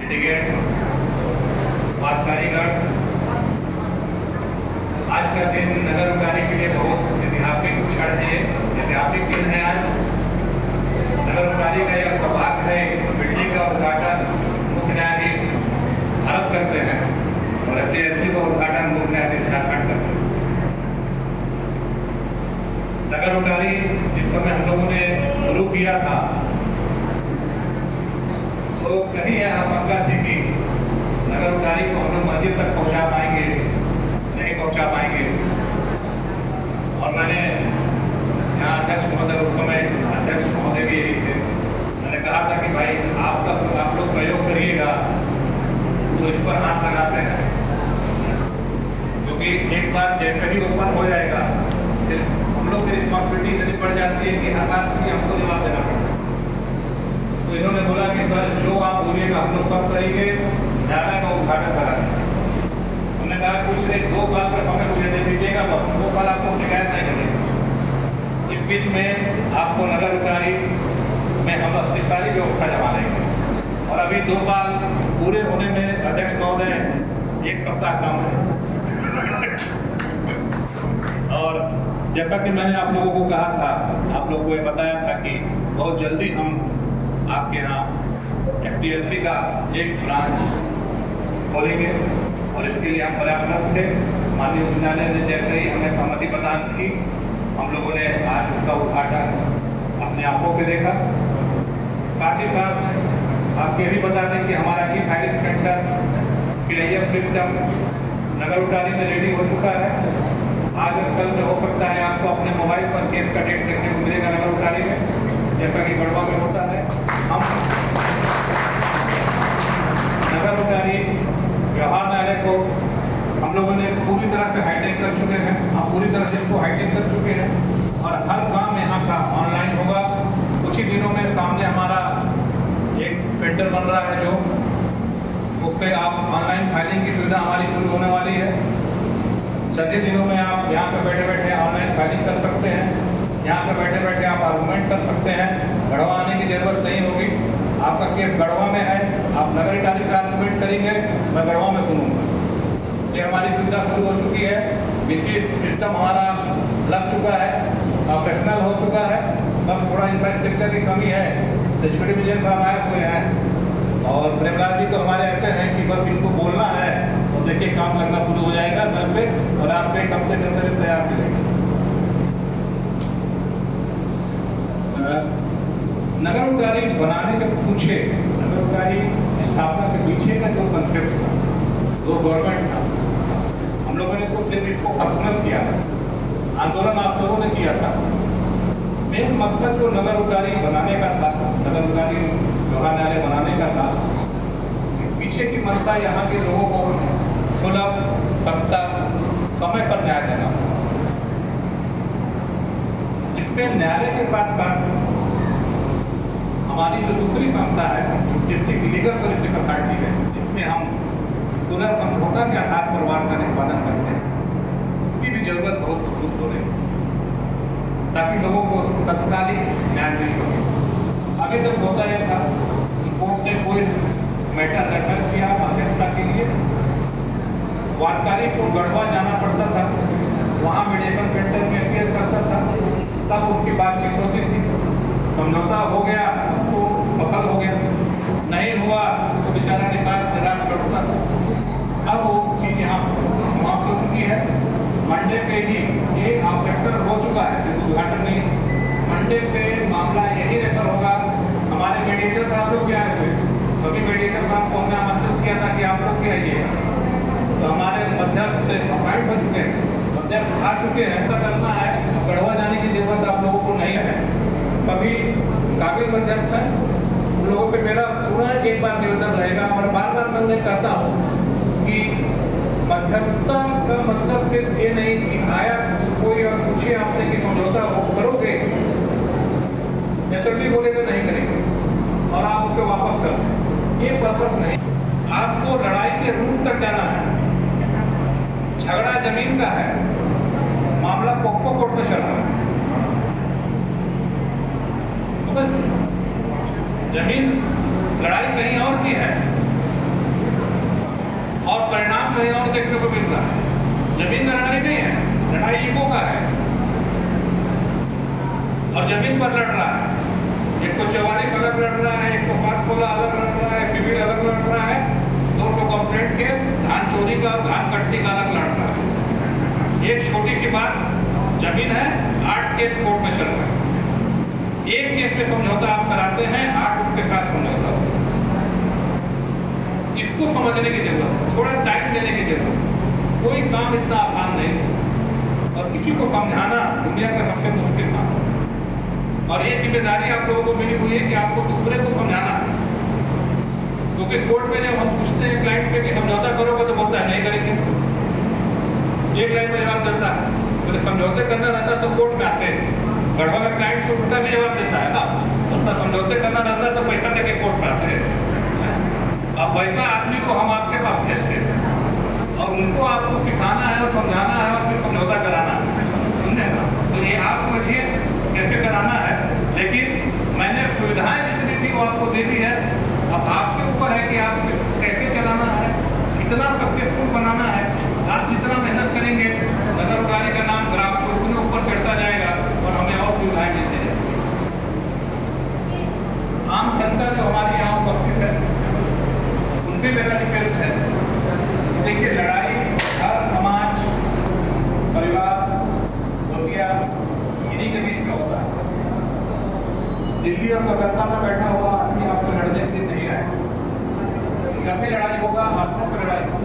Syndicate, वादकारीगढ़। आज का दिन नगर उगारी के लिए बहुत ऐतिहासिक क्षण है, ऐतिहासिक दिन है। आज नगर उगारी का यह सौभाग्य है कि बिल्डिंग का उद्घाटन मुख्य न्यायाधीश भारत करते हैं और एफडीएफसी का उद्घाटन मुख्य न्यायाधीश झारखंड करते हैं। नगर उगारी जिस समय हम लोगों ने शुरू किया था तो कहीं यह आशंका थी कि नगर उगारी को हम लोग मंजिल तक पहुंचा पाएंगे, नहीं पहुंचा पाएंगे। और मैंने यहाँ अध्यक्ष महोदय, उस समय अध्यक्ष महोदय भी यही थे, मैंने कहा था कि भाई आप लोग सहयोग करिएगा तो इस पर हाथ लगाते हैं, क्योंकि एक बार जैसे ही ओपन हो जाएगा फिर हम लोग की रिस्पॉन्सिबिलिटी इतनी बढ़ जाती है कि हर बात की हमको जवाब देना पड़ता है। तो इन्होंने बोला कि सर जो आप बोलिएगा हम लोग सब करेंगे, न्यायालय का उद्घाटन कराएंगे। हमने कहा कुछ नहीं, 2 साल का समय मुझे दे दीजिएगा, बस 2 साल आपको शिकायत नहीं करेंगे। इस बीच में आपको नगर उगारी में हम अपनी सारी व्यवस्था जमा लेंगे। और अभी 2 साल पूरे होने में अध्यक्ष महोदय 1 सप्ताह कम है। और जैसा कि मैंने आप लोगों को कहा था, आप लोगों को ये बताया था कि बहुत जल्दी हम आपके यहाँ एफडीएफसी का एक ब्रांच खोलेंगे और इसके लिए हम प्रयासरत थे। माननीय उच्च न्यायालय ने जैसे ही हमें सहमति प्रदान की, हम लोगों ने आज उसका उद्घाटन अपने आंखों से देखा। साथ ही साथ आपको ये भी बता दें कि हमारा e filing centre CIF system नगर उगारी में रेडी हो चुका है। आज कल में हो सकता है आपको अपने मोबाइल पर केस का डेट देखने को मिलेगा नगर उगारी में, जैसा कि गढ़वा में होता है। हम नगर उगारी व्यवहार न्यायालय को हम लोगों ने पूरी तरह से हाईटेक कर चुके हैं। हम पूरी तरह से इसको हाईटेक कर चुके हैं और हर काम यहाँ का ऑनलाइन होगा। कुछ ही दिनों में सामने हमारा एक सेंटर बन रहा है, जो उससे आप ऑनलाइन फाइलिंग की सुविधा हमारी शुरू होने वाली है। चंद ही दिनों में आप यहाँ पे बैठे बैठे ऑनलाइन फाइलिंग कर सकते हैं। यहाँ से बैठे बैठे आप आर्गूमेंट कर सकते हैं। गढ़वा आने की जरूरत नहीं होगी। आपका केस गढ़वा में है, आप नगर इटाली से आर्गूमेंट करेंगे, मैं गढ़वा में सुनूंगा। ये हमारी सुविधा शुरू हो चुकी है। बीसी सिस्टम हमारा लग चुका है, ऑपरेशनल हो चुका है। बस थोड़ा इंफ्रास्ट्रक्चर की कमी है। एचपीडी विजय साहब आए हुए हैं और प्रेमलाल जी तो हमारे ऐसे हैं कि बस इनको बोलना है तो देखिए काम लगना शुरू हो जाएगा कल से, और आप 1 हफ्ते के अंदर तैयार मिलेंगे। नगर उगारी बनाने के पीछे, नगर उगारी स्थापना के पीछे का जो कंसेप्ट था, जो गवर्नमेंट था, हम लोगों ने तो सिर्फ इसको पर्सनल किया था, आंदोलन आप लोगों ने किया था। मेन मकसद जो नगर उगारी बनाने का था, नगर उगारी व्यवहार न्यायालय बनाने का था, पीछे की मंशा यहाँ के लोगों को सुलभ, सस्ता, समय पर न्याय देना। इसमें न्यायालय के साथ साथ हमारी जो दूसरी संस्था है, डिस्ट्रिक्ट लीगल सर्विस अथॉरिटी है, जिसमें हम सुलह समझौता के आधार पर वाद का निष्पादन करते हैं, उसकी भी जरूरत बहुत महसूस हो रही है, ताकि लोगों को तत्कालिक न्याय मिल सके। अभी तक होता यह था कि कोर्ट ने कोई मैटर रेफर किया मध्यस्थता के लिए, वादकारी को गढ़वा जाना पड़ता था, वहाँ मीडिएशन सेंटर में अपियर करता था, तब उसकी बातचीत होती थी। समझौता हो गया तो सफल हो गया, नहीं हुआ तो बेचारा निराश लौटता था। अब वो चीज़ यहाँ समाप्त हो चुकी है। मंडे से ही ये ऑपरेशनल हो चुका है, उद्घाटन नहीं, मंडे से मामला यही रेफर होगा। हमारे मेडिएटर साहब लोग क्या आए हुए, सभी मेडिएटर साहब को हमने आमंत्रित किया था कि आप लोग क्या आइए। तो हमारे मध्यस्थ अपॉइंट हो चुके हैं, मध्यस्थ आ चुके हैं। ऐसा करना है तो गढ़वा जाने की जरूरत आप लोगों को नहीं है। सभी काबिल मध्यस्थ हैं, उन लोगों से मेरा पूरा एक बार निवेदन रहेगा और बार बार मैं उन्हें कहता हूँ कि मध्यस्थता का मतलब सिर्फ ये नहीं कि आया कोई और पूछे आपने कि समझौता हो करोगे, नेचुरली बोलेगा नहीं करेंगे और आप उसे वापस कर दें, ये पर्पस नहीं। आपको लड़ाई के रूट तक जाना है। झगड़ा जमीन का है, मामला पॉक्सो कोर्ट में चल रहा है। जमीन लड़ाई कहीं और की है, पर लड़ रहा है, 144 अलग लड़ रहा है, 160 अलग लड़ रहा है, सिविल अलग लड़ रहा है, 2 कंप्लेंट केस धान चोरी का और धान कट्टी का अलग लड़ रहा है। एक छोटी सी बात, जमीन है, 8 केस कोर्ट में चल रहा है। एक केस में समझौता आप कराते हैं, 8 उसके साथ समझौता होता है। इसको समझने की जरूरत है, थोड़ा टाइम देने की जरूरत है। कोई काम इतना आसान नहीं और किसी को समझाना दुनिया का सबसे मुश्किल काम है। और ये जिम्मेदारी आप लोगों को मिली हुई है कि आपको दूसरे को समझाना है, क्योंकि कोर्ट में जब हम पूछते हैं क्लाइंट से कि समझौता करोगे, तो बोलता है नहीं करेंगे। एक लाइन में जवाब देता है, तो समझौते करना रहता तो कोर्ट में आते हैं। गढ़वा में क्लाइंट को उल्टा भी जवाब देता है ना, तो समझौते करना रहता तो पैसा देके कोर्ट में आते हैं। अब वैसा आदमी को हम आपके पास भेजते हैं और उनको आपको सिखाना है और समझाना है और फिर समझौता कराना है, समझे ना? तो ये आप समझिए कैसे कराना है, लेकिन मैंने सुविधाएं जितनी थी वो आपको दे दी है। अब आपके ऊपर है कि आप कैसे चलाना है, कितना सक्सेसफुल बनाना है। आप जितना मेहनत करेंगे, नगर उदारी का नाम ग्राफ को उतने ऊपर चढ़ता जाएगा और हमें और सुविधाएं मिलती जाएगी। आम जनता जो हमारी यहाँ उपस्थित है, उनसे मेरा रिक्वेस्ट है, देखिए लड़ाई हर समाज, परिवार, दुनिया इन्हीं के बीच में होता है। दिल्ली और कलकत्ता में बैठा हुआ आदमी आपसे लड़ने के लिए नहीं आए। घर में लड़ाई होगा, हाथों से लड़ाई होगा।